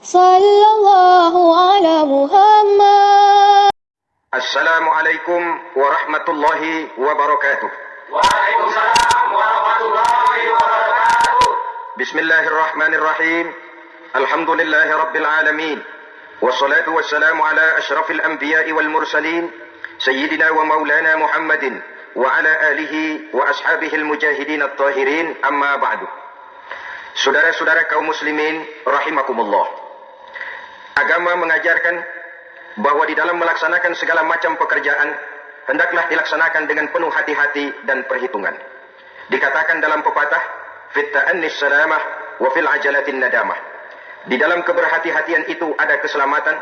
Sallallahu ala Muhammad. Assalamualaikum warahmatullahi wabarakatuh. Waalaikumsalam warahmatullahi wabarakatuh. Bismillahirrahmanirrahim. Alhamdulillahi rabbil alamin. Wassalatu wassalamu ala ashrafil anbiya'i wal mursalin. Sayyidina wa maulana Muhammadin. Wa ala alihi wa ashabihil mujahidin at-tahirin. Amma ba'du. Saudara-saudara kaum muslimin rahimakumullah. Agama mengajarkan bahwa di dalam melaksanakan segala macam pekerjaan hendaklah dilaksanakan dengan penuh hati-hati dan perhitungan. Dikatakan dalam pepatah, fit ta'annis salamah wa fil ajalatin nadamah. Di dalam keberhati-hatian itu ada keselamatan,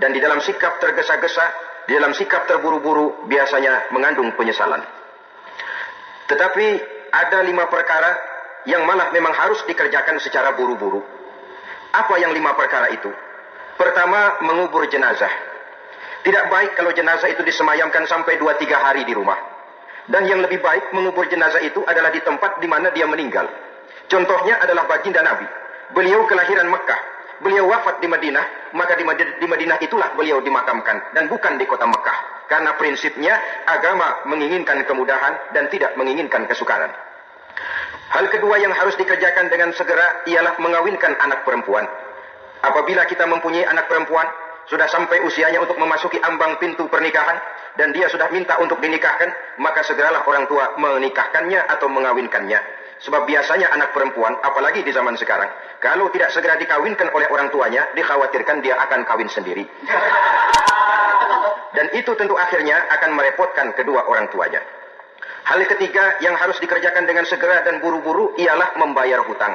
dan di dalam sikap tergesa-gesa, di dalam sikap terburu-buru biasanya mengandung penyesalan. Tetapi ada 5 perkara yang malah memang harus dikerjakan secara buru-buru. Apa yang 5 perkara itu? Pertama, mengubur jenazah. Tidak baik kalau jenazah itu disemayamkan sampai 2-3 hari di rumah. Dan yang lebih baik mengubur jenazah itu adalah di tempat di mana dia meninggal. Contohnya adalah baginda Nabi. Beliau kelahiran Mekah. Beliau wafat di Madinah, maka di Madinah itulah beliau dimakamkan dan bukan di kota Mekah. Karena prinsipnya agama menginginkan kemudahan dan tidak menginginkan kesukaran. Hal kedua yang harus dikerjakan dengan segera ialah mengawinkan anak perempuan. Apabila kita mempunyai anak perempuan, sudah sampai usianya untuk memasuki ambang pintu pernikahan, dan dia sudah minta untuk dinikahkan, maka segeralah orang tua menikahkannya atau mengawinkannya. Sebab biasanya anak perempuan, apalagi di zaman sekarang, kalau tidak segera dikawinkan oleh orang tuanya, dikhawatirkan dia akan kawin sendiri. Dan itu tentu akhirnya akan merepotkan kedua orang tuanya. Hal ketiga yang harus dikerjakan dengan segera dan buru-buru ialah membayar hutang.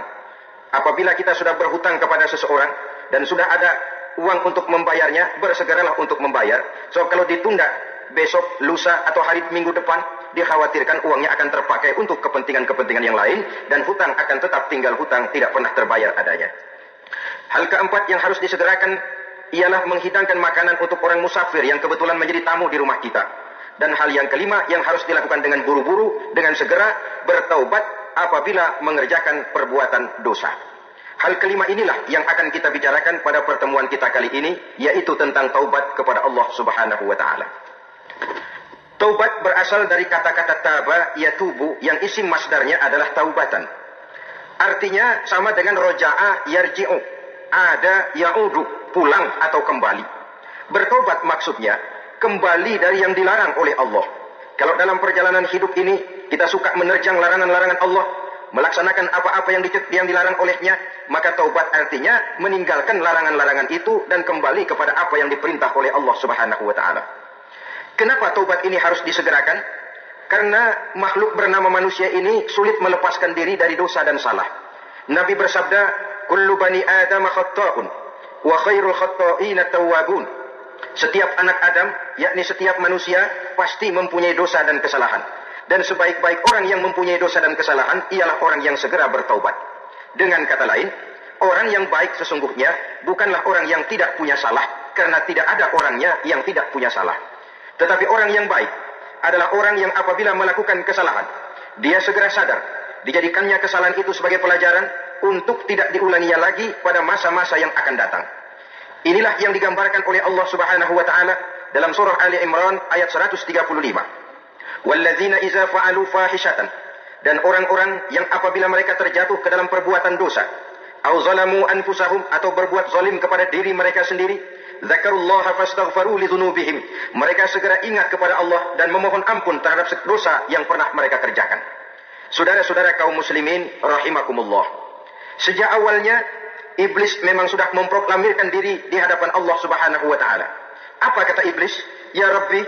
Apabila kita sudah berhutang kepada seseorang dan sudah ada uang untuk membayarnya, bersegeralah untuk membayar. So kalau ditunda besok, lusa atau hari minggu depan, dikhawatirkan uangnya akan terpakai untuk kepentingan-kepentingan yang lain dan hutang akan tetap tinggal hutang, tidak pernah terbayar adanya. Hal keempat yang harus disegerakan ialah menghidangkan makanan untuk orang musafir yang kebetulan menjadi tamu di rumah kita. Dan hal yang kelima yang harus dilakukan dengan buru-buru, dengan segera bertaubat apabila mengerjakan perbuatan dosa. Hal kelima inilah yang akan kita bicarakan pada pertemuan kita kali ini, yaitu tentang taubat kepada Allah Subhanahu wa taala. Taubat berasal dari kata-kata taba yatubu yang isim masdarnya adalah taubatan. Artinya sama dengan roja'a yarji'u, ada ya'udu, pulang atau kembali. Bertobat maksudnya kembali dari yang dilarang oleh Allah. Kalau dalam perjalanan hidup ini kita suka menerjang larangan-larangan Allah, melaksanakan apa-apa yang dilarang olehnya, maka taubat artinya meninggalkan larangan-larangan itu dan kembali kepada apa yang diperintah oleh Allah Subhanahu wa taala. Kenapa taubat ini harus disegerakan? Karena makhluk bernama manusia ini sulit melepaskan diri dari dosa dan salah. Nabi bersabda, "Kullu bani Adam khatta'un wa khairul khatta'ina tawwabun." Setiap anak Adam, yakni setiap manusia, pasti mempunyai dosa dan kesalahan. Dan sebaik-baik orang yang mempunyai dosa dan kesalahan ialah orang yang segera bertaubat. Dengan kata lain, orang yang baik sesungguhnya bukanlah orang yang tidak punya salah, karena tidak ada orangnya yang tidak punya salah. Tetapi orang yang baik adalah orang yang apabila melakukan kesalahan, dia segera sadar, dijadikannya kesalahan itu sebagai pelajaran untuk tidak diulanginya lagi pada masa-masa yang akan datang. Inilah yang digambarkan oleh Allah Subhanahu wa taala dalam surah Ali Imran ayat 135. Walladzina idza fa'alu fahishatan, dan orang-orang yang apabila mereka terjatuh ke dalam perbuatan dosa, au zalamu anfusahum, atau berbuat zalim kepada diri mereka sendiri, zakarullaha fastaghfaru lidzunubihim, mereka segera ingat kepada Allah dan memohon ampun terhadap dosa yang pernah mereka kerjakan. Saudara-saudara kaum muslimin rahimakumullah. Sejak awalnya Iblis memang sudah memproklamirkan diri di hadapan Allah Subhanahu wa taala. Apa kata Iblis? Ya Rabbi,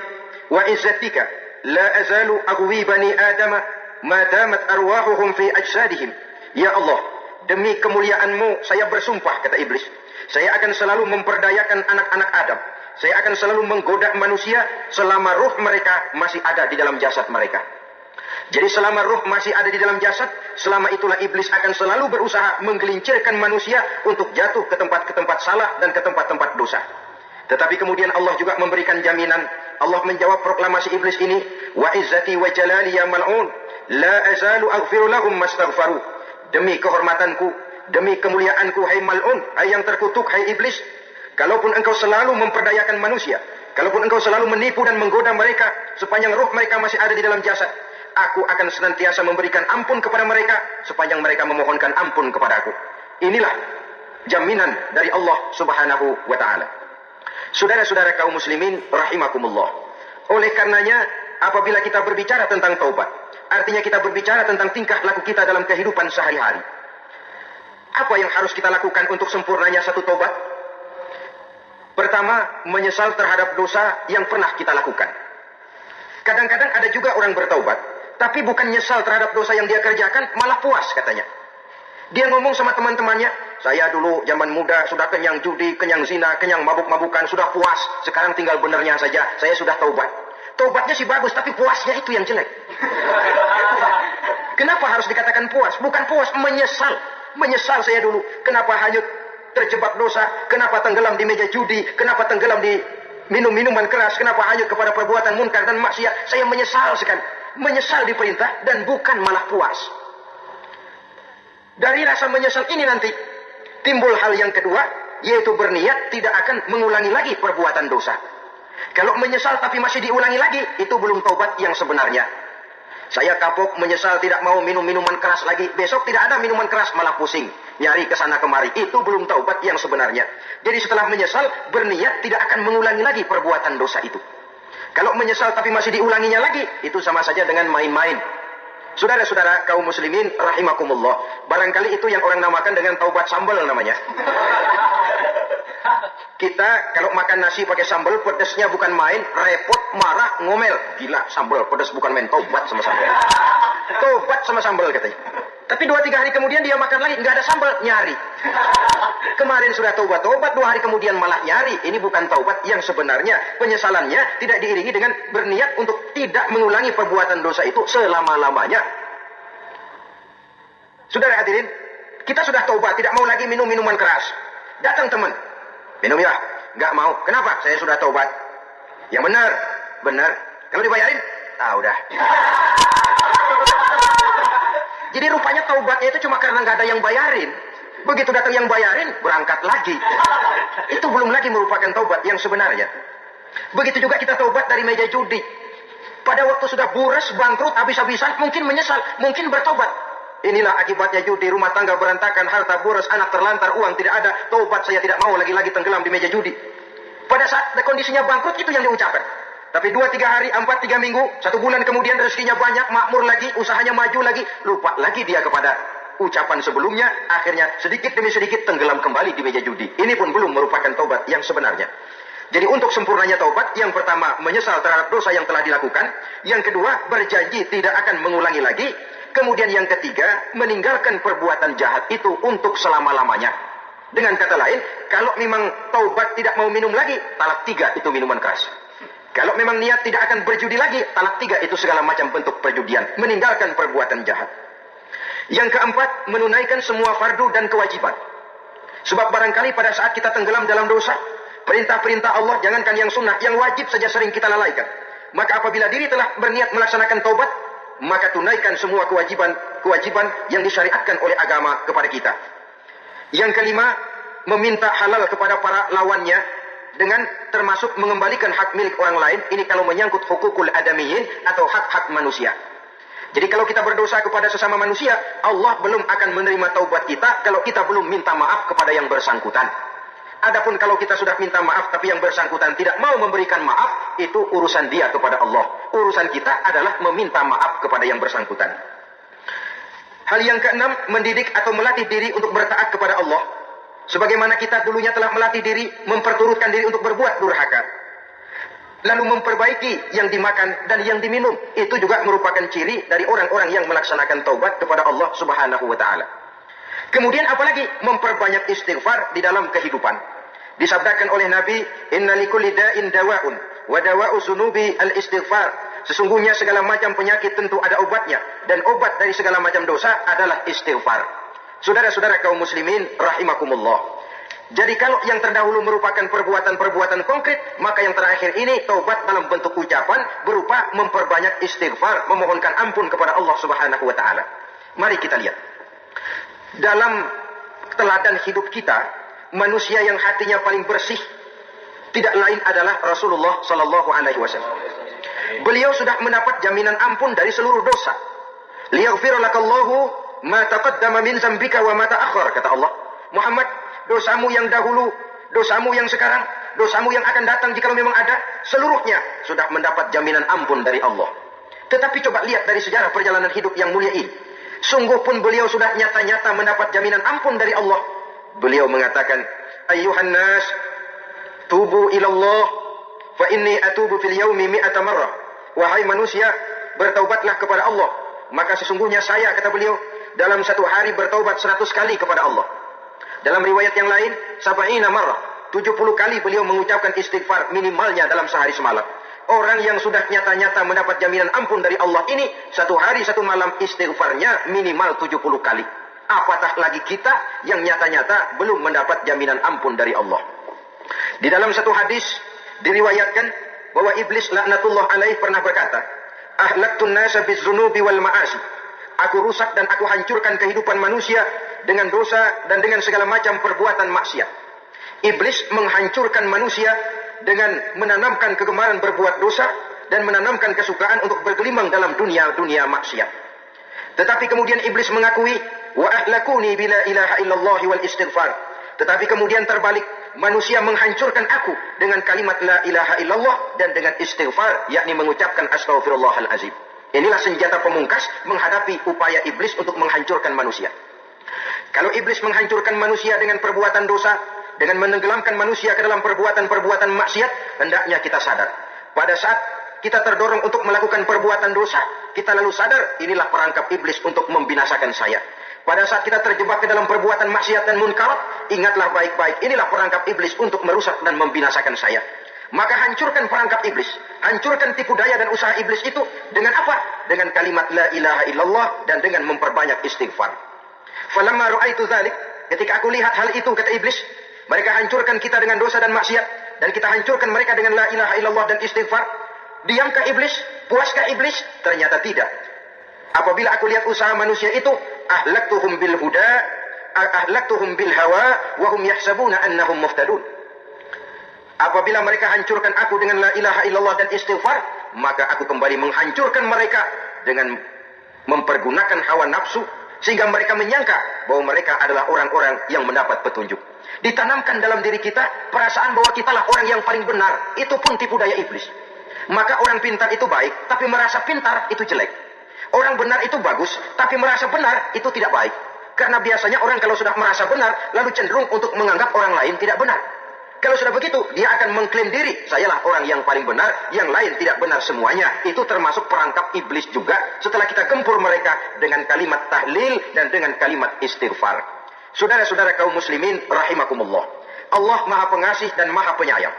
wa izzatika la azalu aghwi bani Adam ma damat arwahuhum fi ajsadihim. Ya Allah, demi kemuliaan-Mu saya bersumpah, kata Iblis, saya akan selalu memperdayakan anak-anak Adam. Saya akan selalu menggoda manusia selama ruh mereka masih ada di dalam jasad mereka. Jadi selama ruh masih ada di dalam jasad, selama itulah iblis akan selalu berusaha menggelincirkan manusia untuk jatuh ke tempat-tempat salah dan ke tempat-tempat dosa. Tetapi kemudian Allah juga memberikan jaminan. Allah menjawab proklamasi iblis ini, wa izzati wa jalali ya mal'un, la azalu aghfiru lahum mastaghfaru. Demi kehormatanku Demi kemuliaanku, hai mal'un, hai yang terkutuk, hai iblis, kalaupun engkau selalu memperdayakan manusia, kalaupun engkau selalu menipu dan menggoda mereka sepanjang roh mereka masih ada di dalam jasad, aku akan senantiasa memberikan ampun kepada mereka sepanjang mereka memohonkan ampun kepada aku. Inilah jaminan dari Allah Subhanahu wa ta'ala. Saudara-saudara kaum muslimin rahimakumullah. Oleh karenanya, apabila kita berbicara tentang taubat, artinya kita berbicara tentang tingkah laku kita dalam kehidupan sehari-hari. Apa yang harus kita lakukan untuk sempurnanya satu taubat? Pertama, menyesal terhadap dosa yang pernah kita lakukan. Kadang-kadang ada juga orang bertaubat, tapi bukan nyesal terhadap dosa yang dia kerjakan, malah puas katanya. Dia ngomong sama teman-temannya, saya dulu zaman muda sudah kenyang judi, kenyang zina, kenyang mabuk-mabukan, sudah puas. Sekarang tinggal benernya saja, saya sudah taubat. Taubatnya sih bagus, tapi puasnya itu yang jelek. Kenapa harus dikatakan puas? Bukan puas, menyesal. Menyesal saya dulu. Kenapa hanyut terjebak dosa? Kenapa tenggelam di meja judi? Kenapa tenggelam di minum-minuman keras? Kenapa hanyut kepada perbuatan munkar dan maksiat? Saya menyesal sekali. Menyesal diperintah dan bukan malah puas. Dari rasa menyesal ini nanti timbul hal yang kedua, yaitu berniat tidak akan mengulangi lagi perbuatan dosa. Kalau menyesal tapi masih diulangi lagi, itu belum taubat yang sebenarnya. Saya kapok, menyesal, tidak mau minum minuman keras lagi. Besok tidak ada minuman keras, malah pusing. Nyari ke sana kemari. Itu belum taubat yang sebenarnya. Jadi setelah menyesal, berniat tidak akan mengulangi lagi perbuatan dosa itu. Kalau menyesal tapi masih diulanginya lagi, itu sama saja dengan main-main. Saudara-saudara kaum muslimin rahimakumullah. Barangkali itu yang orang namakan dengan taubat sambal namanya. Kita kalau makan nasi pakai sambal, pedesnya bukan main, repot, marah, ngomel. Gila, sambal pedes bukan main, taubat sama sambal. Taubat sama sambal katanya. Tapi 2-3 hari kemudian dia makan lagi, nggak ada sambal, nyari. Kemarin sudah taubat, 2 hari kemudian malah nyari. Ini bukan taubat yang sebenarnya. Penyesalannya tidak diiringi dengan berniat untuk tidak mengulangi perbuatan dosa itu selama-lamanya. Saudara hadirin, kita sudah taubat, tidak mau lagi minum minuman keras. Datang teman, minum ya? Nggak mau. Kenapa? Saya sudah taubat. Yang benar, benar. Kalau dibayarin, udah. Jadi rupanya taubatnya itu cuma karena nggak ada yang bayarin. Begitu datang yang bayarin, berangkat lagi. Itu belum lagi merupakan taubat yang sebenarnya. Begitu juga kita taubat dari meja judi. Pada waktu sudah buras, bangkrut, habis-habisan, mungkin menyesal, mungkin bertaubat. Inilah akibatnya judi, rumah tangga berantakan, harta buras, anak terlantar, uang tidak ada. Taubat, saya tidak mau lagi-lagi tenggelam di meja judi. Pada saat kondisinya bangkrut, itu yang diucapkan. Tapi 2-3 hari, 4-3 minggu, 1 bulan kemudian rezekinya banyak, makmur lagi, usahanya maju lagi, lupa lagi dia kepada ucapan sebelumnya, akhirnya sedikit demi sedikit tenggelam kembali di meja judi. Ini pun belum merupakan taubat yang sebenarnya. Jadi untuk sempurnanya taubat, yang pertama menyesal terhadap dosa yang telah dilakukan, yang kedua berjanji tidak akan mengulangi lagi, kemudian yang ketiga meninggalkan perbuatan jahat itu untuk selama-lamanya. Dengan kata lain, kalau memang taubat tidak mau minum lagi, talak 3 itu minuman keras. Kalau memang niat tidak akan berjudi lagi, talak 3 itu segala macam bentuk perjudian. Meninggalkan perbuatan jahat. Yang keempat, menunaikan semua fardu dan kewajiban. Sebab barangkali pada saat kita tenggelam dalam dosa, perintah-perintah Allah, jangankan yang sunnah, yang wajib saja sering kita lalaikan. Maka apabila diri telah berniat melaksanakan taubat, maka tunaikan semua kewajiban yang disyariatkan oleh agama kepada kita. Yang kelima, meminta halal kepada para lawannya, dengan termasuk mengembalikan hak milik orang lain. Ini kalau menyangkut hukukul adamiyin atau hak-hak manusia. Jadi kalau kita berdosa kepada sesama manusia, Allah belum akan menerima taubat kita kalau kita belum minta maaf kepada yang bersangkutan. Adapun kalau kita sudah minta maaf tapi yang bersangkutan tidak mau memberikan maaf, itu urusan dia kepada Allah. Urusan kita adalah meminta maaf kepada yang bersangkutan. Hal yang keenam, mendidik atau melatih diri untuk bertaat kepada Allah. Sebagaimana kita dulunya telah melatih diri, memperturutkan diri untuk berbuat durhaka. Lalu memperbaiki yang dimakan dan yang diminum. Itu juga merupakan ciri dari orang-orang yang melaksanakan taubat kepada Allah Subhanahu wa ta'ala. Kemudian apalagi? Memperbanyak istighfar di dalam kehidupan. Disabdakan oleh Nabi, inna likulli da'in dawa'un, wa dawa'u zunubi al-istighfar. Sesungguhnya segala macam penyakit tentu ada obatnya. Dan obat dari segala macam dosa adalah istighfar. Saudara-saudara kaum muslimin rahimakumullah. Jadi kalau yang terdahulu merupakan perbuatan-perbuatan konkret, maka yang terakhir ini taubat dalam bentuk ucapan berupa memperbanyak istighfar, memohonkan ampun kepada Allah Subhanahu wa taala. Mari kita lihat. Dalam teladan hidup kita, manusia yang hatinya paling bersih tidak lain adalah Rasulullah sallallahu alaihi wasallam. Beliau sudah mendapat jaminan ampun dari seluruh dosa. Liyaghfir lakallahu ma taqaddama min dzambika wa ma ta'akhkhar, kata Allah. Muhammad, dosamu yang dahulu, dosamu yang sekarang, dosamu yang akan datang jika memang ada, seluruhnya sudah mendapat jaminan ampun dari Allah. Tetapi coba lihat dari sejarah perjalanan hidup yang mulia ini. Sungguh pun beliau sudah nyata-nyata mendapat jaminan ampun dari Allah. Beliau mengatakan, ayyuhan nas, tubu ilallah, fa inni atubu fil yaumi mi'ata marrah. Wahai manusia, bertaubatlah kepada Allah. Maka sesungguhnya saya, kata beliau, dalam satu hari bertaubat 100 kali kepada Allah. Dalam riwayat yang lain, sab'ina marrah, 70 kali beliau mengucapkan istighfar minimalnya dalam sehari semalam. Orang yang sudah nyata-nyata mendapat jaminan ampun dari Allah ini, satu hari satu malam istighfarnya minimal 70 kali. Apatah lagi kita yang nyata-nyata belum mendapat jaminan ampun dari Allah. Di dalam satu hadis diriwayatkan bahwa iblis laknatullah alaih pernah berkata, ahlaktun nasa bizzunubi wal ma'asi. Aku rusak dan aku hancurkan kehidupan manusia dengan dosa dan dengan segala macam perbuatan maksiat. Iblis menghancurkan manusia dengan menanamkan kegemaran berbuat dosa dan menanamkan kesukaan untuk bergelimang dalam dunia maksiat. Tetapi kemudian iblis mengakui, wa ahlakuni bila ilaha illallah wal istighfar. Tetapi kemudian terbalik, manusia menghancurkan aku dengan kalimat la ilaha illallah dan dengan istighfar, yakni mengucapkan astaghfirullahalazim. Inilah senjata pemungkas menghadapi upaya iblis untuk menghancurkan manusia. Kalau iblis menghancurkan manusia dengan perbuatan dosa, dengan menenggelamkan manusia ke dalam perbuatan-perbuatan maksiat, hendaknya kita sadar. Pada saat kita terdorong untuk melakukan perbuatan dosa, kita lalu sadar, inilah perangkap iblis untuk membinasakan saya. Pada saat kita terjebak ke dalam perbuatan maksiat dan munkarat, ingatlah baik-baik, inilah perangkap iblis untuk merusak dan membinasakan saya. Maka hancurkan perangkap iblis, hancurkan tipu daya dan usaha iblis itu dengan apa? Dengan kalimat la ilaha illallah dan dengan memperbanyak istighfar. Falamma ra'aitu dzalik, ketika aku lihat hal itu, kata iblis, mereka hancurkan kita dengan dosa dan maksiat, dan kita hancurkan mereka dengan la ilaha illallah dan istighfar. Diamkah iblis? Puaskah iblis? Ternyata tidak. Apabila aku lihat usaha manusia itu, ahlaktuhum bil huda, ahlaktuhum bil hawa, wa hum yahsabuna annahum muhtadun. Apabila mereka hancurkan aku dengan la ilaha illallah dan istighfar, maka aku kembali menghancurkan mereka dengan mempergunakan hawa nafsu, sehingga mereka menyangka bahwa mereka adalah orang-orang yang mendapat petunjuk. Ditanamkan dalam diri kita perasaan bahwa kitalah orang yang paling benar. Itu pun tipu daya iblis. Maka orang pintar itu baik, tapi merasa pintar itu jelek. Orang benar itu bagus, tapi merasa benar itu tidak baik. Karena biasanya orang kalau sudah merasa benar, lalu cenderung untuk menganggap orang lain tidak benar. Kalau sudah begitu, dia akan mengklaim diri, sayalah orang yang paling benar, yang lain tidak benar semuanya. Itu termasuk perangkap iblis juga setelah kita gempur mereka dengan kalimat tahlil dan dengan kalimat istighfar. Saudara-saudara kaum muslimin rahimakumullah. Allah Maha Pengasih dan Maha Penyayang.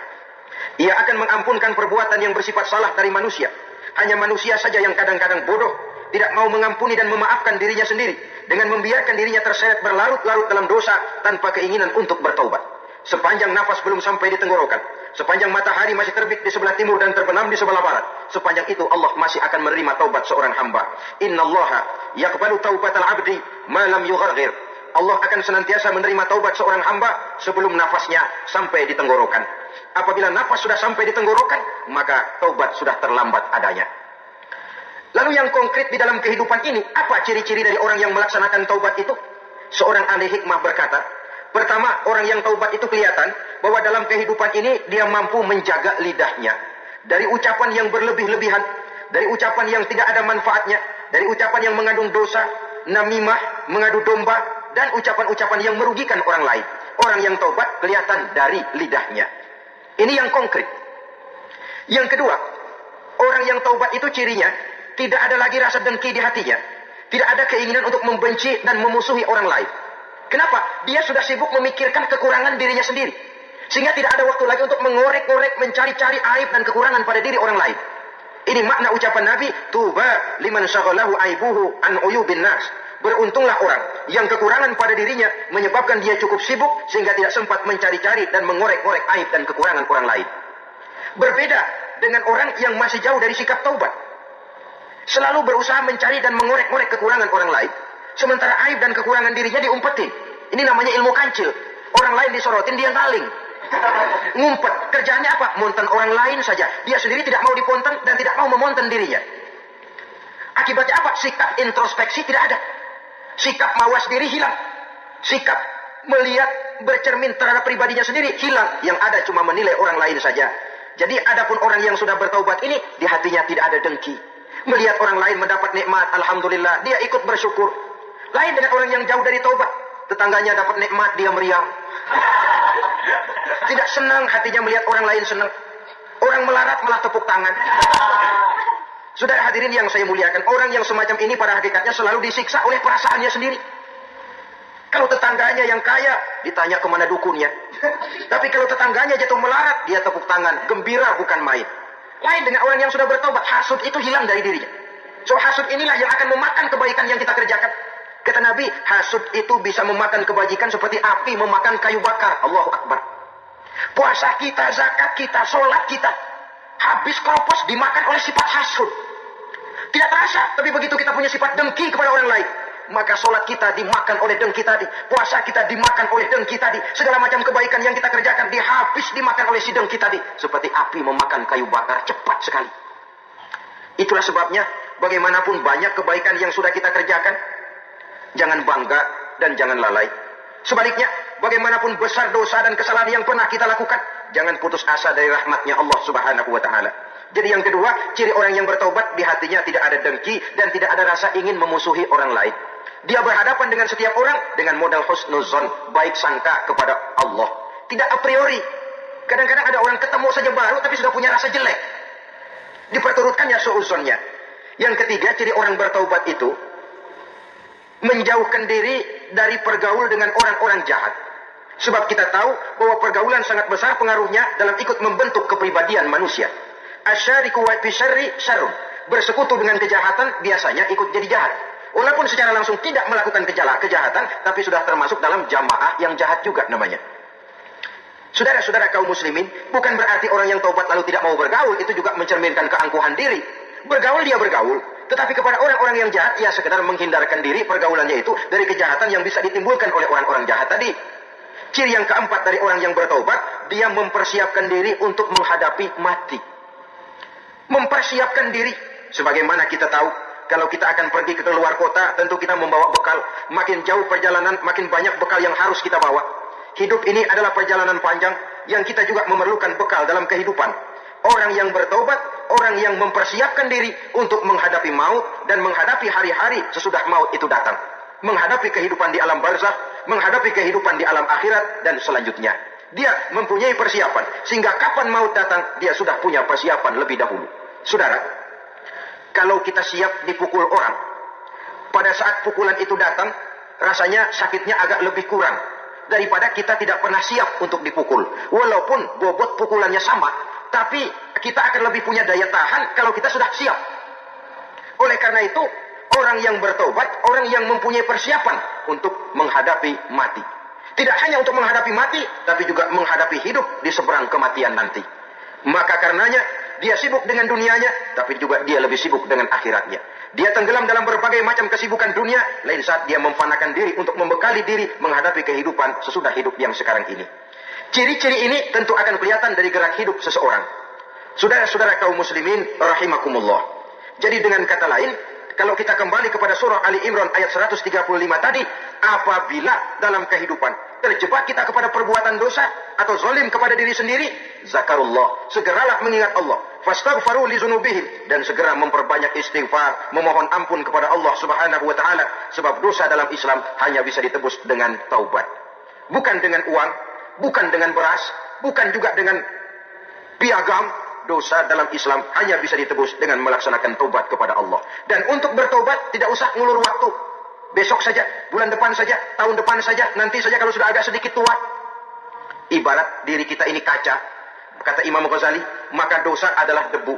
Ia akan mengampunkan perbuatan yang bersifat salah dari manusia. Hanya manusia saja yang kadang-kadang bodoh, tidak mau mengampuni dan memaafkan dirinya sendiri, dengan membiarkan dirinya terseret berlarut-larut dalam dosa tanpa keinginan untuk bertaubat. Sepanjang nafas belum sampai di tenggorokan, sepanjang matahari masih terbit di sebelah timur dan terbenam di sebelah barat, sepanjang itu Allah masih akan menerima taubat seorang hamba. Innallaha yaqbalu taubatal abdi ma lam yugharghir. Allah akan senantiasa menerima taubat seorang hamba sebelum nafasnya sampai di tenggorokan. Apabila nafas sudah sampai di tenggorokan, maka taubat sudah terlambat adanya. Lalu yang konkret di dalam kehidupan ini, apa ciri-ciri dari orang yang melaksanakan taubat itu? Seorang ahli hikmah berkata, pertama, orang yang taubat itu kelihatan bahwa dalam kehidupan ini dia mampu menjaga lidahnya dari ucapan yang berlebih-lebihan, dari ucapan yang tidak ada manfaatnya, dari ucapan yang mengandung dosa, namimah, mengadu domba, dan ucapan-ucapan yang merugikan orang lain. Orang yang taubat kelihatan dari lidahnya. Ini yang konkret. Yang kedua, orang yang taubat itu cirinya tidak ada lagi rasa dengki di hatinya, tidak ada keinginan untuk membenci dan memusuhi orang lain. Kenapa? Dia sudah sibuk memikirkan kekurangan dirinya sendiri, sehingga tidak ada waktu lagi untuk mengorek-ngorek, mencari-cari aib dan kekurangan pada diri orang lain. Ini makna ucapan Nabi, tuba liman syaghalahu aibuhu an uyubin nas. Beruntunglah orang yang kekurangan pada dirinya menyebabkan dia cukup sibuk sehingga tidak sempat mencari-cari dan mengorek-ngorek aib dan kekurangan orang lain. Berbeda dengan orang yang masih jauh dari sikap taubat, selalu berusaha mencari dan mengorek-ngorek kekurangan orang lain, sementara aib dan kekurangan dirinya diumpetin. Ini namanya ilmu kancil. Orang lain disorotin, dia ngaling. Ngumpet. Kerjaannya apa? Monten orang lain saja. Dia sendiri tidak mau diponten dan tidak mau memonten dirinya. Akibatnya apa? Sikap introspeksi tidak ada. Sikap mawas diri hilang. Sikap melihat, bercermin terhadap pribadinya sendiri hilang. Yang ada cuma menilai orang lain saja. Jadi adapun orang yang sudah bertaubat ini, di hatinya tidak ada dengki. Melihat orang lain mendapat nikmat, alhamdulillah, dia ikut bersyukur. Lain dengan orang yang jauh dari taubat. Tetangganya dapat nikmat, dia meriang. Tidak senang hatinya melihat orang lain senang. Orang melarat malah tepuk tangan. Saudara hadirin yang saya muliakan, orang yang semacam ini pada hakikatnya selalu disiksa oleh perasaannya sendiri. Kalau tetangganya yang kaya, ditanya kemana dukunnya. Tapi kalau tetangganya jatuh melarat, dia tepuk tangan, gembira bukan main. Lain dengan orang yang sudah bertobat, hasud itu hilang dari dirinya. So hasud inilah yang akan memakan kebaikan yang kita kerjakan. Kata Nabi, hasud itu bisa memakan kebajikan seperti api memakan kayu bakar. Allahu Akbar. Puasa kita, zakat kita, sholat kita, habis kropos dimakan oleh sifat hasud. Tidak terasa, tapi begitu kita punya sifat dengki kepada orang lain, maka sholat kita dimakan oleh dengki tadi, puasa kita dimakan oleh dengki tadi, segala macam kebaikan yang kita kerjakan dihabis dimakan oleh si dengki tadi, seperti api memakan kayu bakar, cepat sekali. Itulah sebabnya, bagaimanapun banyak kebaikan yang sudah kita kerjakan, jangan bangga dan jangan lalai. Sebaliknya, bagaimanapun besar dosa dan kesalahan yang pernah kita lakukan, jangan putus asa dari rahmatnya Allah Subhanahu wa Ta'ala. Jadi yang kedua, ciri orang yang bertaubat, di hatinya tidak ada dengki dan tidak ada rasa ingin memusuhi orang lain. Dia berhadapan dengan setiap orang dengan modal husnuzon, baik sangka kepada Allah. Tidak a priori. Kadang-kadang ada orang ketemu saja baru tapi sudah punya rasa jelek. Diperturutkannya suuzonnya. Yang ketiga, ciri orang bertaubat itu menjauhkan diri dari pergaul dengan orang-orang jahat. Sebab kita tahu bahwa pergaulan sangat besar pengaruhnya dalam ikut membentuk kepribadian manusia. Asyariku wa fi syarri syarrun. Bersekutu dengan kejahatan biasanya ikut jadi jahat. Walaupun secara langsung tidak melakukan kejahatan, tapi sudah termasuk dalam jamaah yang jahat juga namanya. Saudara-saudara kaum muslimin, bukan berarti orang yang taubat lalu tidak mau bergaul, itu juga mencerminkan keangkuhan diri. Bergaul dia bergaul, tetapi kepada orang-orang yang jahat, ia sekedar menghindarkan diri pergaulannya itu dari kejahatan yang bisa ditimbulkan oleh orang-orang jahat tadi. Ciri yang keempat dari orang yang bertaubat, dia mempersiapkan diri untuk menghadapi mati. Mempersiapkan diri. Sebagaimana kita tahu, kalau kita akan pergi ke luar kota, tentu kita membawa bekal. Makin jauh perjalanan, makin banyak bekal yang harus kita bawa. Hidup ini adalah perjalanan panjang yang kita juga memerlukan bekal dalam kehidupan. Orang yang bertaubat, orang yang mempersiapkan diri untuk menghadapi maut dan menghadapi hari-hari sesudah maut itu datang. Menghadapi kehidupan di alam barzakh, menghadapi kehidupan di alam akhirat dan selanjutnya. Dia mempunyai persiapan sehingga kapan maut datang dia sudah punya persiapan lebih dahulu. Saudara, kalau kita siap dipukul orang, pada saat pukulan itu datang, rasanya sakitnya agak lebih kurang daripada kita tidak pernah siap untuk dipukul. Walaupun bobot pukulannya sama, tapi kita akan lebih punya daya tahan kalau kita sudah siap. Oleh karena itu, orang yang bertobat, orang yang mempunyai persiapan untuk menghadapi mati. Tidak hanya untuk menghadapi mati, tapi juga menghadapi hidup di seberang kematian nanti. Maka karenanya, dia sibuk dengan dunianya, tapi juga dia lebih sibuk dengan akhiratnya. Dia tenggelam dalam berbagai macam kesibukan dunia, lain saat dia memfanakan diri untuk membekali diri menghadapi kehidupan sesudah hidup yang sekarang ini. Ciri-ciri ini tentu akan kelihatan dari gerak hidup seseorang. Saudara-saudara kaum muslimin, rahimakumullah. Jadi dengan kata lain, kalau kita kembali kepada surah Ali Imran ayat 135 tadi, apabila dalam kehidupan terjebak kita kepada perbuatan dosa atau zalim kepada diri sendiri, zakarullah, segeralah mengingat Allah, fastaghfaru li dzunubihim, dan segera memperbanyak istighfar, memohon ampun kepada Allah Subhanahu wa taala, sebab dosa dalam Islam hanya bisa ditebus dengan taubat. Bukan dengan uang, bukan dengan beras, bukan juga dengan piagam. Dosa dalam Islam hanya bisa ditebus dengan melaksanakan taubat kepada Allah. Dan untuk bertobat tidak usah ngulur waktu. Besok saja, bulan depan saja, tahun depan saja, nanti saja kalau sudah agak sedikit tua. Ibarat diri kita ini kaca, kata Imam Ghazali, maka dosa adalah debu.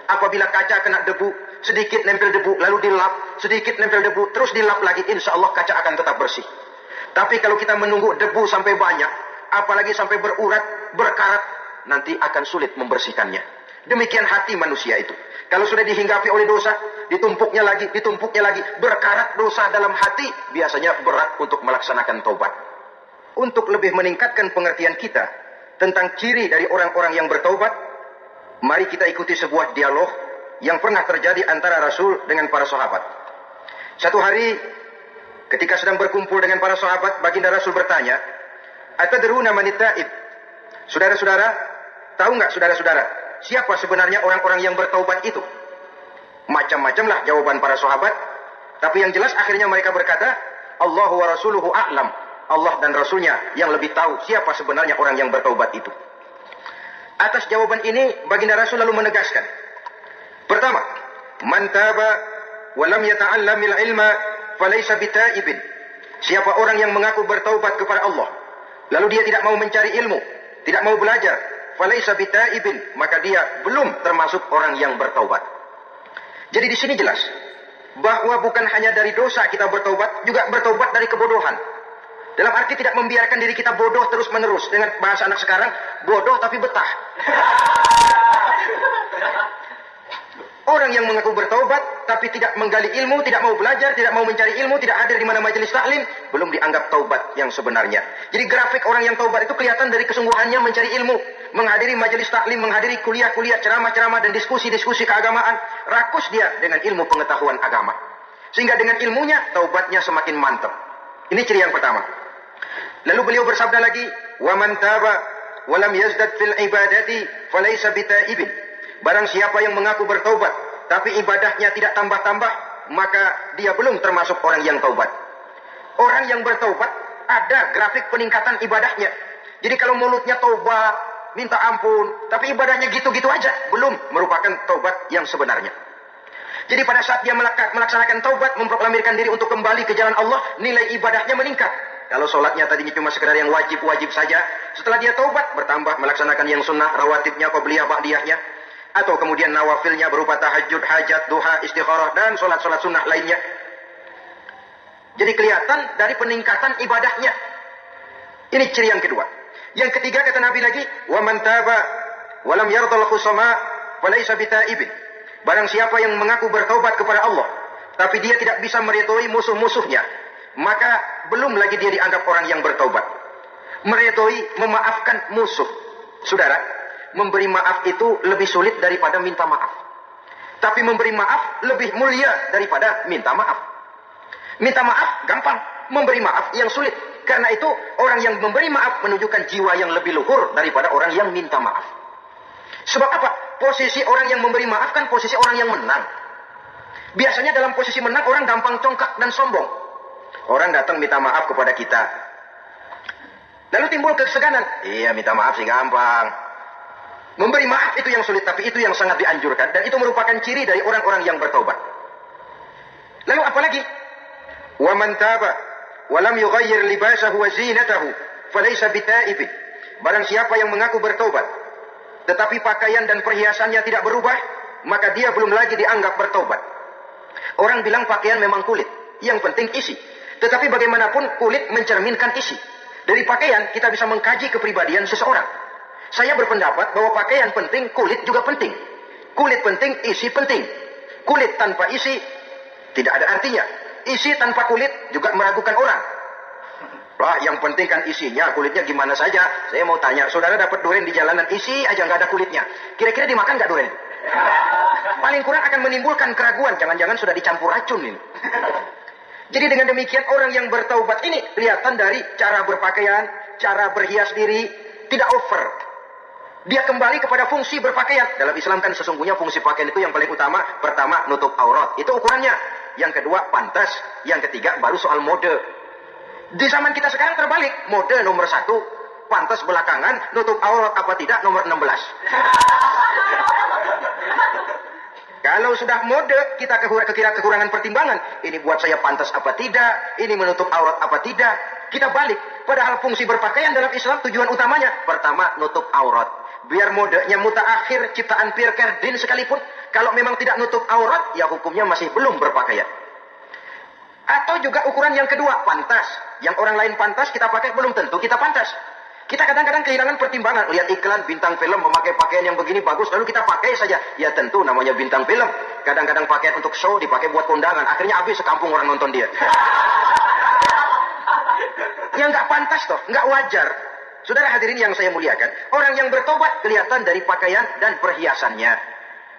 Apabila kaca kena debu, sedikit nempel debu, lalu dilap, sedikit nempel debu, terus dilap lagi, insya Allah kaca akan tetap bersih. Tapi kalau kita menunggu debu sampai banyak, apalagi sampai berurat, berkarat, nanti akan sulit membersihkannya. Demikian hati manusia itu. Kalau sudah dihinggapi oleh dosa, ditumpuknya lagi, berkarat dosa dalam hati, biasanya berat untuk melaksanakan taubat. Untuk lebih meningkatkan pengertian kita tentang ciri dari orang-orang yang bertaubat, mari kita ikuti sebuah dialog yang pernah terjadi antara Rasul dengan para sahabat. Satu hari, ketika sedang berkumpul dengan para sahabat, baginda Rasul bertanya, "Atadruna manit taib?" Saudara-saudara, tahu nggak saudara-saudara, siapa sebenarnya orang-orang yang bertaubat itu? Macam-macamlah jawaban para sahabat, tapi yang jelas akhirnya mereka berkata, "Allahu wa rasuluhu a'lam." Allah dan Rasulnya yang lebih tahu siapa sebenarnya orang yang bertaubat itu. Atas jawaban ini, baginda Rasul lalu menegaskan. Pertama, "Man taba wa lam yata'allamil ilma falaysa bitaibin." Siapa orang yang mengaku bertaubat kepada Allah, lalu dia tidak mau mencari ilmu, tidak mau belajar, falaysa bitaibin, maka dia belum termasuk orang yang bertaubat. Jadi di sini jelas bahwa bukan hanya dari dosa kita bertaubat, juga bertaubat dari kebodohan. Dalam arti tidak membiarkan diri kita bodoh terus-menerus. Dengan bahasa anak sekarang, bodoh tapi betah. Orang yang mengaku bertaubat tapi tidak menggali ilmu, tidak mau belajar, tidak mau mencari ilmu, tidak hadir di mana majelis taklim, belum dianggap taubat yang sebenarnya. Jadi grafik orang yang taubat itu kelihatan dari kesungguhannya mencari ilmu, menghadiri majelis taklim, menghadiri kuliah-kuliah, ceramah-ceramah dan diskusi-diskusi keagamaan. Rakus dia dengan ilmu pengetahuan agama. Sehingga dengan ilmunya taubatnya semakin mantap. Ini ciri yang pertama. Lalu beliau bersabda lagi, "Wa man taba wa lam yazdad fil ibadati falaysa bitaibin." Barang siapa yang mengaku bertaubat tapi ibadahnya tidak tambah-tambah, maka dia belum termasuk orang yang taubat. Orang yang bertaubat ada grafik peningkatan ibadahnya. Jadi kalau mulutnya taubat, minta ampun, tapi ibadahnya gitu-gitu aja, belum merupakan taubat yang sebenarnya. Jadi pada saat dia melaksanakan taubat, memproklamirkan diri untuk kembali ke jalan Allah, nilai ibadahnya meningkat. Kalau sholatnya tadinya cuma sekedar yang wajib-wajib saja, setelah dia taubat, bertambah melaksanakan yang sunnah, rawatibnya, qobliyah, ba'diyahnya, atau kemudian nawafilnya berupa tahajud, hajat, duha, istikharah, dan sholat-sholat sunnah lainnya. Jadi kelihatan dari peningkatan ibadahnya. Ini ciri yang kedua. Yang ketiga kata Nabi lagi, "Wa man taba wa lam yardal khusama falaysa bitaibin." Barang siapa yang mengaku bertaubat kepada Allah, tapi dia tidak bisa meridhoi musuh-musuhnya, maka belum lagi dia dianggap orang yang bertaubat. Meridhoi, memaafkan musuh. Saudara, memberi maaf itu lebih sulit daripada minta maaf. Tapi memberi maaf lebih mulia daripada minta maaf. Minta maaf gampang, memberi maaf yang sulit. Karena itu orang yang memberi maaf menunjukkan jiwa yang lebih luhur daripada orang yang minta maaf. Sebab apa? Posisi orang yang memberi maaf kan posisi orang yang menang. Biasanya dalam posisi menang orang gampang congkak dan sombong. Orang datang minta maaf kepada kita, lalu timbul keseganan. Iya, minta maaf sih gampang. Memberi maaf itu yang sulit, tapi itu yang sangat dianjurkan. Dan itu merupakan ciri dari orang-orang yang bertaubat. Lalu apalagi? "Wa man taba wa lam yughayyir libasahu wa zinatahu falaysa bitaibin." Barang siapa yang mengaku bertaubat, tetapi pakaian dan perhiasannya tidak berubah, maka dia belum lagi dianggap bertaubat. Orang bilang pakaian memang kulit, yang penting isi. Tetapi bagaimanapun kulit mencerminkan isi. Dari pakaian kita bisa mengkaji kepribadian seseorang. Saya berpendapat bahwa pakaian penting, kulit juga penting. Kulit penting, isi penting. Kulit tanpa isi tidak ada artinya. Isi tanpa kulit juga meragukan orang. Wah, yang penting kan isinya, kulitnya gimana saja. Saya mau tanya, saudara dapat durian di jalanan, isi aja nggak ada kulitnya. Kira-kira dimakan nggak durian? Paling kurang akan menimbulkan keraguan. Jangan-jangan sudah dicampur racun ini. Jadi dengan demikian orang yang bertaubat ini kelihatan dari cara berpakaian, cara berhias diri, tidak over. Dia kembali kepada fungsi berpakaian. Dalam Islam kan sesungguhnya fungsi pakaian itu yang paling utama. Pertama, nutup aurat. Itu ukurannya. Yang kedua, pantas. Yang ketiga, baru soal mode. Di zaman kita sekarang terbalik. Mode nomor 1, pantas belakangan, nutup aurat apa tidak nomor 16. Kalau sudah mode, kita kira kekurangan pertimbangan. Ini buat saya pantas apa tidak, ini menutup aurat apa tidak. Kita balik. Padahal fungsi berpakaian dalam Islam tujuan utamanya. Pertama, nutup aurat. Biar modenya mutaakhir, ciptaan Pierre Cardin sekalipun. Kalau memang tidak nutup aurat, ya hukumnya masih belum berpakaian. Atau juga ukuran yang kedua, pantas. Yang orang lain pantas, kita pakai belum tentu kita pantas. Kita kadang-kadang kehilangan pertimbangan. Lihat iklan bintang film memakai pakaian yang begini bagus, lalu kita pakai saja. Ya tentu namanya bintang film. Kadang-kadang pakaian untuk show dipakai buat kondangan. Akhirnya habis sekampung orang nonton dia. Ya nggak pantas toh, nggak wajar. Saudara hadirin yang saya muliakan, orang yang bertobat kelihatan dari pakaian dan perhiasannya.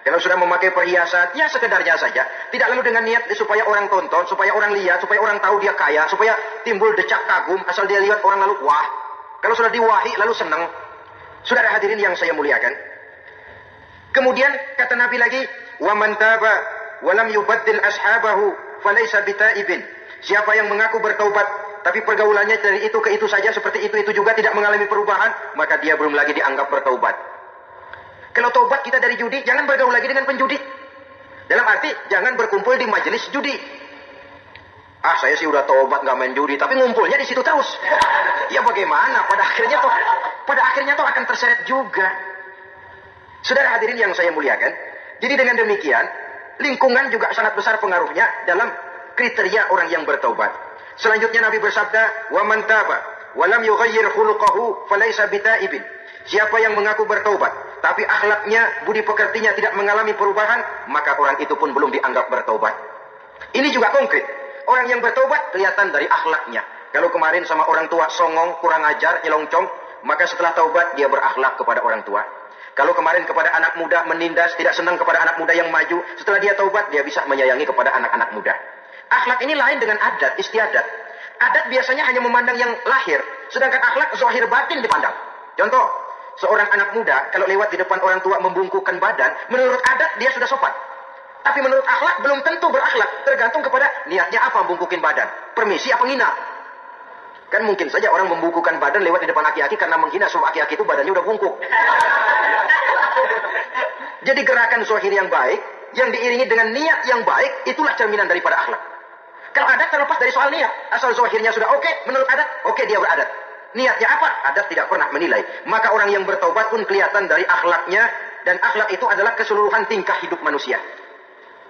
Kalau sudah memakai perhiasan, ya sekedarnya saja. Tidak lalu dengan niat supaya orang tonton, supaya orang lihat, supaya orang tahu dia kaya, supaya timbul decak kagum, asal dia lihat orang lalu, wah. Kalau sudah diwahi lalu senang. Saudara hadirin yang saya muliakan. Kemudian kata Nabi lagi, "Wa man taba wa lam yubaddil ashabahu falaysa bitaibin." Siapa yang mengaku bertaubat tapi pergaulannya dari itu ke itu saja seperti itu juga tidak mengalami perubahan, maka dia belum lagi dianggap bertaubat. Kalau taubat kita dari judi, jangan bergaul lagi dengan penjudi. Dalam arti jangan berkumpul di majelis judi. Saya sih udah taubat nggak main judi, tapi ngumpulnya di situ terus. Ya bagaimana? Pada akhirnya toh akan terseret juga. Saudara hadirin yang saya muliakan. Jadi dengan demikian, lingkungan juga sangat besar pengaruhnya dalam kriteria orang yang bertaubat. Selanjutnya Nabi bersabda, "Wa man taba wa lam yughayyir khuluquhu falaysa bitaibin." Siapa yang mengaku bertaubat, tapi akhlaknya, budi pekertinya tidak mengalami perubahan, maka orang itu pun belum dianggap bertaubat. Ini juga konkret. Orang yang bertobat kelihatan dari akhlaknya. Kalau kemarin sama orang tua songong, kurang ajar, nyelongcong, maka setelah taubat dia berakhlak kepada orang tua. Kalau kemarin kepada anak muda menindas, tidak senang kepada anak muda yang maju, setelah dia taubat dia bisa menyayangi kepada anak-anak muda. Akhlak ini lain dengan adat, istiadat. Adat biasanya hanya memandang yang lahir, sedangkan akhlak zahir batin dipandang. Contoh, seorang anak muda kalau lewat di depan orang tua membungkukkan badan, menurut adat dia sudah sopan. Tapi menurut akhlak belum tentu berakhlak. Tergantung kepada niatnya apa bungkukin badan. Permisi apa ngina. Kan mungkin saja orang membungkukkan badan lewat di depan aki-aki karena menghina sebab aki-aki itu badannya udah bungkuk. Jadi gerakan zahir yang baik, yang diiringi dengan niat yang baik, itulah cerminan daripada akhlak. Kalau adat terlepas dari soal niat. Asal zahirnya sudah oke, menurut adat, oke dia beradat. Niatnya apa? Adat tidak pernah menilai. Maka orang yang bertaubat pun kelihatan dari akhlaknya. Dan akhlak itu adalah keseluruhan tingkah hidup manusia.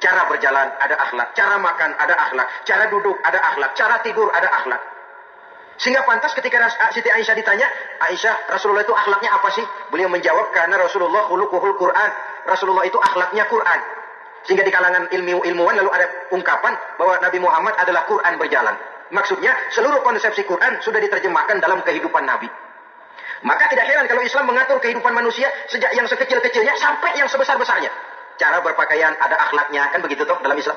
Cara berjalan ada akhlak, cara makan ada akhlak, cara duduk ada akhlak, cara tidur ada akhlak. Sehingga pantas ketika Siti Aisyah ditanya, "Aisyah, Rasulullah itu akhlaknya apa sih?" Beliau menjawab, "Karena Rasulullah khuluquhul Quran." Rasulullah itu akhlaknya Quran. Sehingga di kalangan ilmuwan lalu ada ungkapan bahwa Nabi Muhammad adalah Quran berjalan. Maksudnya seluruh konsepsi Quran sudah diterjemahkan dalam kehidupan Nabi. Maka tidak heran kalau Islam mengatur kehidupan manusia sejak yang sekecil-kecilnya sampai yang sebesar-besarnya. Cara berpakaian ada akhlaknya, kan begitu toh dalam Islam.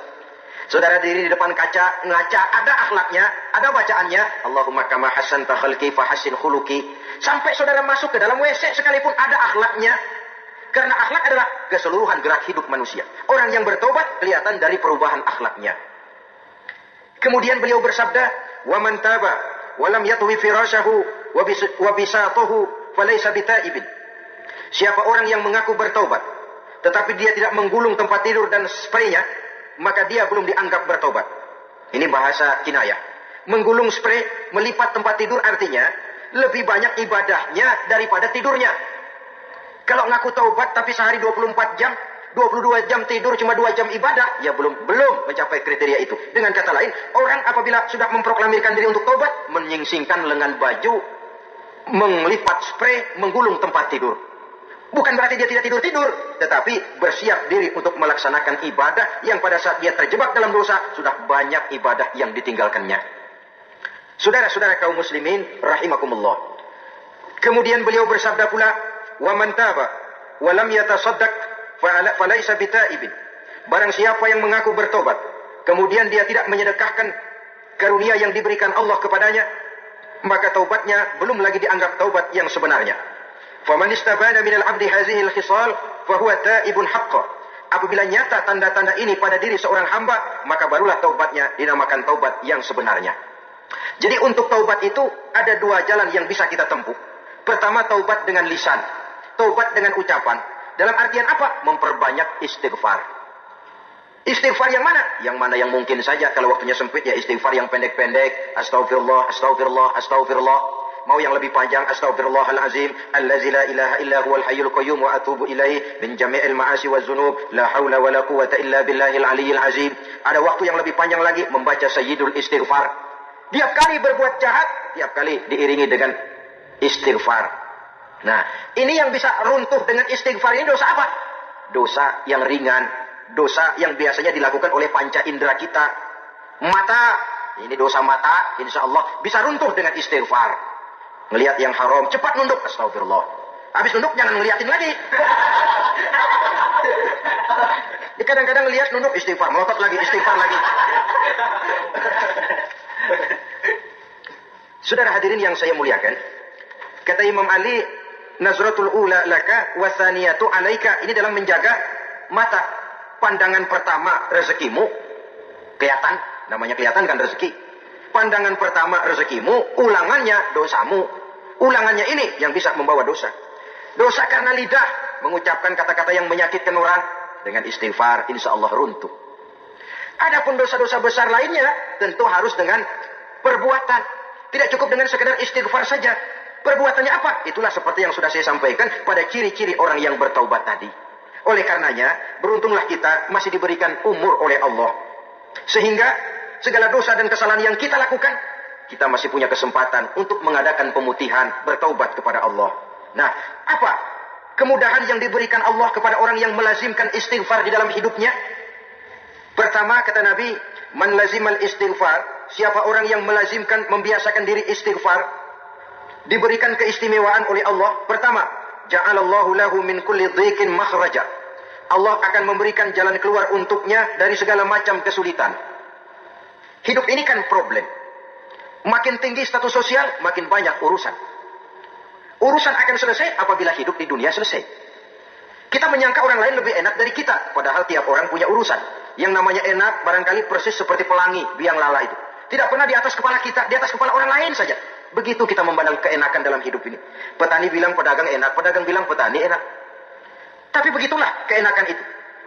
Saudara diri di depan kaca, ngaca, ada akhlaknya, ada bacaannya. Allahumma kama hasanta khalqi fa hassin khuluqi. Sampai saudara masuk ke dalam WC sekalipun ada akhlaknya. Karena akhlak adalah keseluruhan gerak hidup manusia. Orang yang bertobat kelihatan dari perubahan akhlaknya. Kemudian beliau bersabda, "Wa man taba wa lam yatwi firashahu wa bisatuhu falaysa bitaibin." Siapa orang yang mengaku bertobat tetapi dia tidak menggulung tempat tidur dan spraynya, maka dia belum dianggap bertobat. Ini bahasa kinayah. Menggulung spray, melipat tempat tidur artinya lebih banyak ibadahnya daripada tidurnya. Kalau ngaku taubat tapi sehari 24 jam, 22 jam tidur, cuma 2 jam ibadah, ya belum mencapai kriteria itu. Dengan kata lain, orang apabila sudah memproklamirkan diri untuk taubat, menyingsingkan lengan baju, melipat spray, menggulung tempat tidur. Bukan berarti dia tidak tidur-tidur, tetapi bersiap diri untuk melaksanakan ibadah yang pada saat dia terjebak dalam dosa, sudah banyak ibadah yang ditinggalkannya. Saudara-saudara kaum muslimin, rahimakumullah. Kemudian beliau bersabda pula, "Wa man taba wa lam yatasaddaq falaysa bitaibin." Barang siapa yang mengaku bertobat, kemudian dia tidak menyedekahkan karunia yang diberikan Allah kepadanya, maka taubatnya belum lagi dianggap taubat yang sebenarnya. Faman istabana minal abdi hazihi al-khisal fahuwa taibun haqqan. Apabila nyata tanda-tanda ini pada diri seorang hamba, maka barulah taubatnya dinamakan taubat yang sebenarnya. Jadi untuk taubat itu ada 2 jalan yang bisa kita tempuh. Pertama, taubat dengan lisan, taubat dengan ucapan. Dalam artian apa? Memperbanyak istighfar. Istighfar yang mana? Yang mana yang mungkin saja. Kalau waktunya sempit ya istighfar yang pendek-pendek. Astaghfirullah, astaghfirullah, astaghfirullah. Mau yang lebih panjang, astaghfirullahalazim, allazi la ilaha illa huwal hayyul qayyum wa atubu ilaihi min jami'il ma'asi waz dzunub, la haula wala quwwata illa billahil aliyyil azim. Ada waktu yang lebih panjang lagi membaca sayyidul istighfar. Tiap kali berbuat jahat, tiap kali diiringi dengan Istighfar. Nah, ini yang bisa runtuh dengan istighfar ini dosa apa? Dosa yang ringan, dosa yang biasanya dilakukan oleh panca indera kita. Mata, ini dosa mata, insya Allah bisa runtuh dengan istighfar. Ngelihat yang haram, cepat nunduk, astagfirullah. Habis nunduk jangan ngeliatin lagi. Kadang-kadang ngelihat nunduk, istighfar, melotot lagi, istighfar lagi. Saudara hadirin yang saya muliakan, kata Imam Ali, nazratul ula laka wasaniyatu alaika. Ini dalam menjaga mata. Pandangan pertama rezekimu, kelihatan, namanya kelihatan kan rezeki. Pandangan pertama rezekimu, ulangannya dosamu. Ulangannya ini yang bisa membawa dosa. Dosa karena lidah, mengucapkan kata-kata yang menyakitkan orang. Dengan istighfar, insya Allah runtuh. Adapun dosa-dosa besar lainnya, tentu harus dengan perbuatan. Tidak cukup dengan sekedar istighfar saja. Perbuatannya apa? Itulah seperti yang sudah saya sampaikan pada ciri-ciri orang yang bertaubat tadi. Oleh karenanya, beruntunglah kita masih diberikan umur oleh Allah. Sehingga segala dosa dan kesalahan yang kita lakukan, kita masih punya kesempatan untuk mengadakan pemutihan, bertaubat kepada Allah. Nah, apa kemudahan yang diberikan Allah kepada orang yang melazimkan istighfar di dalam hidupnya? Pertama, kata Nabi, man lazimal istighfar, siapa orang yang melazimkan, membiasakan diri istighfar, diberikan keistimewaan oleh Allah. Pertama, ja'alallahu lahu min kulli dhiqin makhraja. Allah akan memberikan jalan keluar untuknya dari segala macam kesulitan. Hidup ini kan problem. Makin tinggi status sosial, makin banyak urusan. Urusan akan selesai apabila hidup di dunia selesai. Kita menyangka orang lain lebih enak dari kita, padahal tiap orang punya urusan. Yang namanya enak barangkali persis seperti pelangi biang lala itu. Tidak pernah di atas kepala kita, di atas kepala orang lain saja. Begitu kita memandang keenakan dalam hidup ini. Petani bilang pedagang enak, pedagang bilang petani enak. Tapi begitulah keenakan itu.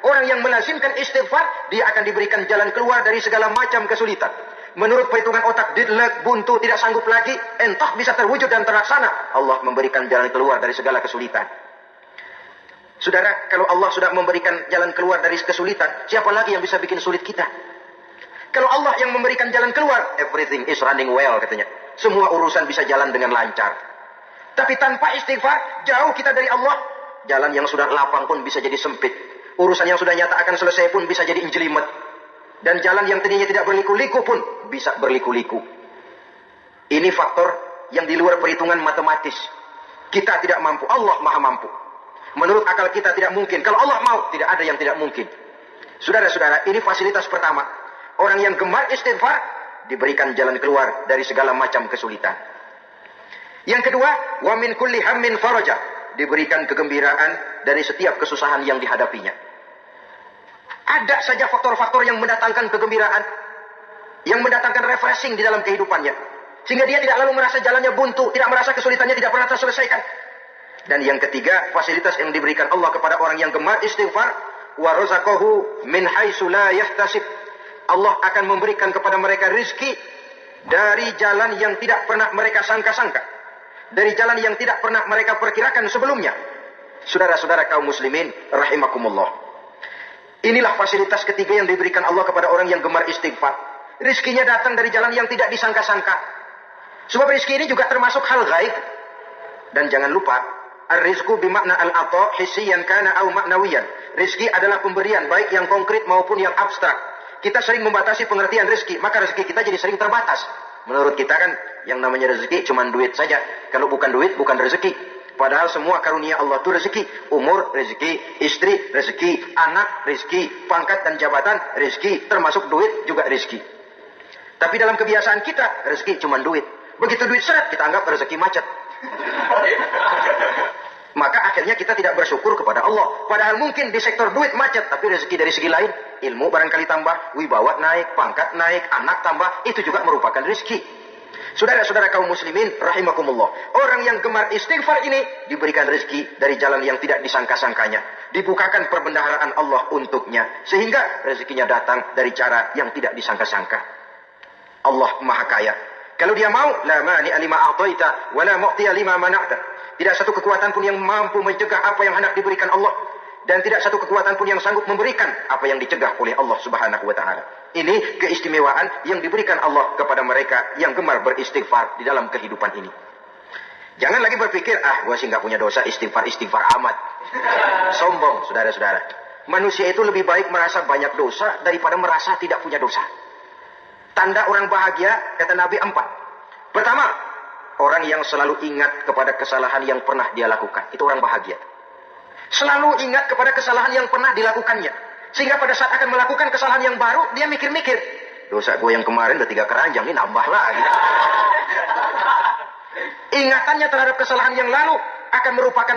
Orang yang melazimkan istighfar, dia akan diberikan jalan keluar dari segala macam kesulitan. Menurut perhitungan otak, didlek, buntu, tidak sanggup lagi, entah bisa terwujud dan terlaksana. Allah memberikan jalan keluar dari segala kesulitan. Saudara, kalau Allah sudah memberikan jalan keluar dari kesulitan, siapa lagi yang bisa bikin sulit kita? Kalau Allah yang memberikan jalan keluar, everything is running well katanya. Semua urusan bisa jalan dengan lancar. Tapi tanpa istighfar, jauh kita dari Allah. Jalan yang sudah lapang pun bisa jadi sempit. Urusan yang sudah nyata akan selesai pun bisa jadi injelimet. Dan jalan yang tadinya tidak berliku-liku pun bisa berliku-liku. Ini faktor yang di luar perhitungan matematis. Kita tidak mampu, Allah maha mampu. Menurut akal kita tidak mungkin. Kalau Allah mau, tidak ada yang tidak mungkin. Saudara-saudara, ini fasilitas pertama. Orang yang gemar istighfar, diberikan jalan keluar dari segala macam kesulitan. Yang kedua, wa min kulli hammin faraja, diberikan kegembiraan dari setiap kesusahan yang dihadapinya. Ada saja faktor-faktor yang mendatangkan kegembiraan, yang mendatangkan refreshing di dalam kehidupannya. Sehingga dia tidak lalu merasa jalannya buntu, tidak merasa kesulitannya tidak pernah terselesaikan. Dan yang ketiga, fasilitas yang diberikan Allah kepada orang yang gemar istighfar, wa razaqahu min haitsu la yahtasib. Allah akan memberikan kepada mereka rizki dari jalan yang tidak pernah mereka sangka-sangka. Dari jalan yang tidak pernah mereka perkirakan sebelumnya. Saudara-saudara kaum muslimin, rahimakumullah. Inilah fasilitas ketiga yang diberikan Allah kepada orang yang gemar istighfar. Rizkinya datang dari jalan yang tidak disangka-sangka. Sebab rizki ini juga termasuk hal gaib. Dan jangan lupa, ar-rizku bimakna al-ata hissiyan kana au ma'nawiyan. Rizki adalah pemberian, baik yang konkret maupun yang abstrak. Kita sering membatasi pengertian rizki, maka rizki kita jadi sering terbatas. Menurut kita kan, yang namanya rezeki cuma duit saja. Kalau bukan duit, bukan rezeki. Padahal semua karunia Allah itu rezeki. Umur, rezeki. Istri, rezeki. Anak, rezeki. Pangkat dan jabatan, rezeki. Termasuk duit juga rezeki. Tapi dalam kebiasaan kita, rezeki cuma duit. Begitu duit seret, kita anggap rezeki macet. Maka akhirnya kita tidak bersyukur kepada Allah. Padahal mungkin di sektor duit macet, tapi rezeki dari segi lain, ilmu barangkali tambah, wibawa naik, pangkat naik, anak tambah, itu juga merupakan rezeki. Saudara-saudara kaum muslimin, rahimakumullah. Orang yang gemar istighfar ini diberikan rezeki dari jalan yang tidak disangka-sangkanya. Dibukakan perbendaharaan Allah untuknya. Sehingga rezekinya datang dari cara yang tidak disangka-sangka. Allah maha kaya. Kalau dia mau, la mani alima a'taita, wa la mu'tiya lima mana'ta. Tidak satu kekuatan pun yang mampu mencegah apa yang hendak diberikan Allah. Dan tidak satu kekuatan pun yang sanggup memberikan apa yang dicegah oleh Allah subhanahu wa ta'ala. Ini keistimewaan yang diberikan Allah kepada mereka yang gemar beristighfar di dalam kehidupan ini. Jangan lagi berpikir, gue sih nggak punya dosa, istighfar amat. Sombong, saudara-saudara. Manusia itu lebih baik merasa banyak dosa daripada merasa tidak punya dosa. Tanda orang bahagia, kata Nabi 4. Pertama, orang yang selalu ingat kepada kesalahan yang pernah dia lakukan. Itu orang bahagia. Selalu ingat kepada kesalahan yang pernah dilakukannya. Sehingga pada saat akan melakukan kesalahan yang baru, dia mikir-mikir. Dosa gue yang kemarin udah 3 keranjang, ini nambah lagi. Ingatannya terhadap kesalahan yang lalu akan merupakan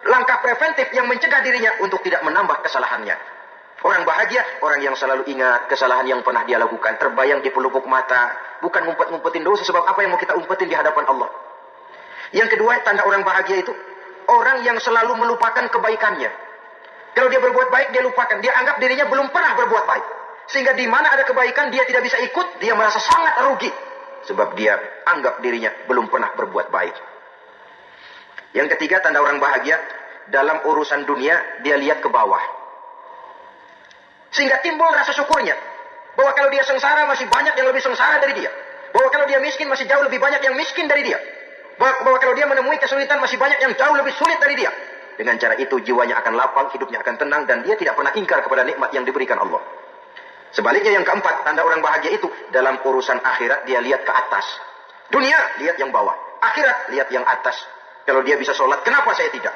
langkah preventif yang mencegah dirinya untuk tidak menambah kesalahannya. Orang bahagia, orang yang selalu ingat kesalahan yang pernah dia lakukan, terbayang di pelupuk mata, bukan ngumpet-ngumpetin dosa, sebab apa yang mau kita umpetin di hadapan Allah. Yang kedua, tanda orang bahagia itu, orang yang selalu melupakan kebaikannya. Kalau dia berbuat baik, dia lupakan, dia anggap dirinya belum pernah berbuat baik. Sehingga di mana ada kebaikan, dia tidak bisa ikut, dia merasa sangat rugi. Sebab dia anggap dirinya belum pernah berbuat baik. Yang ketiga, tanda orang bahagia, dalam urusan dunia, dia lihat ke bawah. Sehingga timbul rasa syukurnya. Bahwa kalau dia sengsara, masih banyak yang lebih sengsara dari dia. Bahwa kalau dia miskin, masih jauh lebih banyak yang miskin dari dia. Bahwa kalau dia menemui kesulitan, masih banyak yang jauh lebih sulit dari dia. Dengan cara itu, jiwanya akan lapang, hidupnya akan tenang, dan dia tidak pernah ingkar kepada nikmat yang diberikan Allah. Sebaliknya yang keempat, tanda orang bahagia itu, dalam urusan akhirat, dia lihat ke atas. Dunia, lihat yang bawah. Akhirat, lihat yang atas. Kalau dia bisa sholat, kenapa saya tidak?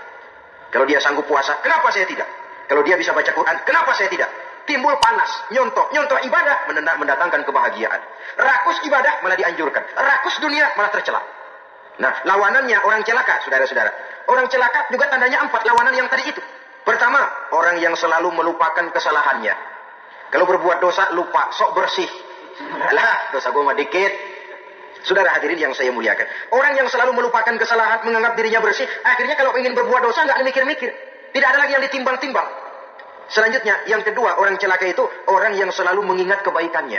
Kalau dia sanggup puasa, kenapa saya tidak? Kalau dia bisa baca Quran, kenapa saya tidak? Timbul panas, nyontoh ibadah, mendatangkan kebahagiaan. Rakus ibadah, malah dianjurkan. Rakus dunia, malah tercela. Nah, lawanannya orang celaka, saudara-saudara. Orang celaka juga tandanya 4, lawanan yang tadi itu. Pertama, orang yang selalu melupakan kesalahannya. Kalau berbuat dosa, lupa, sok bersih. Alah, dosa gue mah dikit. Saudara hadirin yang saya muliakan. Orang yang selalu melupakan kesalahan, menganggap dirinya bersih, akhirnya kalau ingin berbuat dosa, nggak mikir-mikir. Tidak ada lagi yang ditimbang-timbang. Selanjutnya, yang kedua, orang celaka itu, orang yang selalu mengingat kebaikannya.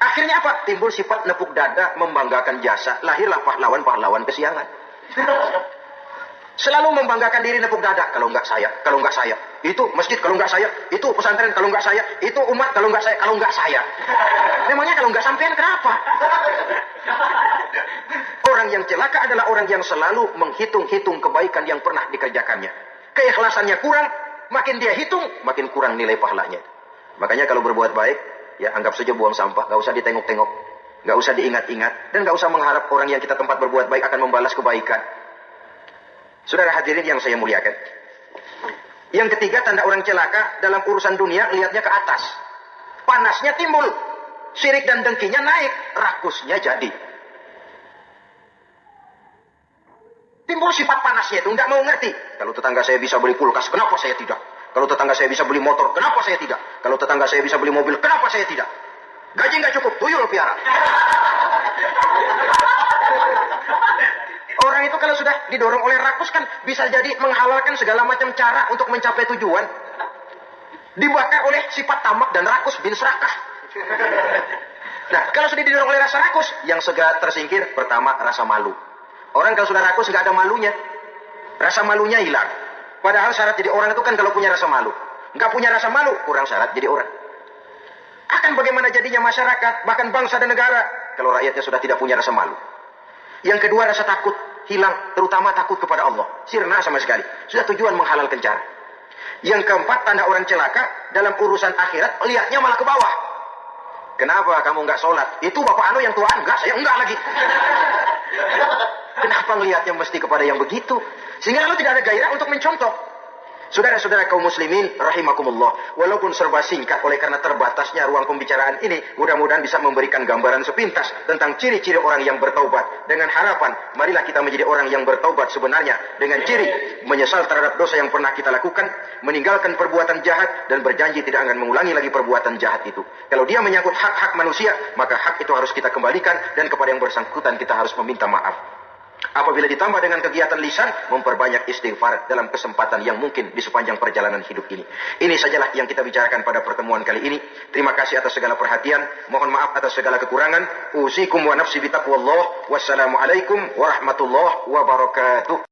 Akhirnya apa? Timbul sifat nepuk dada, membanggakan jasa. Lahirlah pahlawan-pahlawan kesiangan. Selalu membanggakan diri, nepuk dada. Kalau enggak saya. Itu masjid kalau enggak saya. Itu pesantren kalau enggak saya. Itu umat kalau enggak saya. Memangnya kalau enggak sampean kenapa? Orang yang celaka adalah orang yang selalu menghitung-hitung kebaikan yang pernah dikerjakannya. Keikhlasannya kurang, makin dia hitung, makin kurang nilai pahalanya. Makanya kalau berbuat baik, ya anggap saja buang sampah. Gak usah ditengok-tengok. Gak usah diingat-ingat. Dan gak usah mengharap orang yang kita tempat berbuat baik akan membalas kebaikan. Saudara hadirin yang saya muliakan. Yang ketiga, tanda orang celaka dalam urusan dunia, lihatnya ke atas. Panasnya timbul. Syirik dan dengkinya naik. Rakusnya jadi. Timbul sifat panasnya itu. Nggak mau ngerti. Kalau tetangga saya bisa beli kulkas, kenapa saya tidak? Kalau tetangga saya bisa beli motor, kenapa saya tidak? Kalau tetangga saya bisa beli mobil, kenapa saya tidak? Gaji nggak cukup, tuyul piara. Orang itu kalau sudah didorong oleh rakus kan bisa jadi menghalalkan segala macam cara untuk mencapai tujuan. Dibakar oleh sifat tamak dan rakus bin serakah. Nah, kalau sudah didorong oleh rasa rakus, yang segera tersingkir, pertama rasa malu. Orang kalau sudah rakus nggak ada malunya. Rasa malunya hilang. Padahal syarat jadi orang itu kan kalau punya rasa malu. Nggak punya rasa malu, kurang syarat jadi orang. Akan bagaimana jadinya masyarakat, bahkan bangsa dan negara, kalau rakyatnya sudah tidak punya rasa malu. Yang kedua, rasa takut hilang, terutama takut kepada Allah. Sirna sama sekali. Sudah tujuan menghalalkan cara. Yang keempat, tanda orang celaka dalam urusan akhirat, lihatnya malah ke bawah. Kenapa kamu nggak sholat? Itu bapak anu yang tuaan, enggak, saya enggak lagi. Kenapa ngelihatnya mesti kepada yang begitu? Sehingga lalu tidak ada gairah untuk mencontoh. Saudara-saudara kaum muslimin rahimakumullah, walaupun serba singkat oleh karena terbatasnya ruang pembicaraan ini, mudah-mudahan bisa memberikan gambaran sepintas tentang ciri-ciri orang yang bertaubat. Dengan harapan, marilah kita menjadi orang yang bertaubat sebenarnya dengan ciri menyesal terhadap dosa yang pernah kita lakukan, meninggalkan perbuatan jahat dan berjanji tidak akan mengulangi lagi perbuatan jahat itu. Kalau dia menyangkut hak-hak manusia, maka hak itu harus kita kembalikan dan kepada yang bersangkutan kita harus meminta maaf. Apabila ditambah dengan kegiatan lisan, memperbanyak istighfar dalam kesempatan yang mungkin di sepanjang perjalanan hidup ini. Ini sajalah yang kita bicarakan pada pertemuan kali ini. Terima kasih atas segala perhatian. Mohon maaf atas segala kekurangan. Usikum wa nafsi bitaqwallah. Wassalamualaikum warahmatullahi wabarakatuh.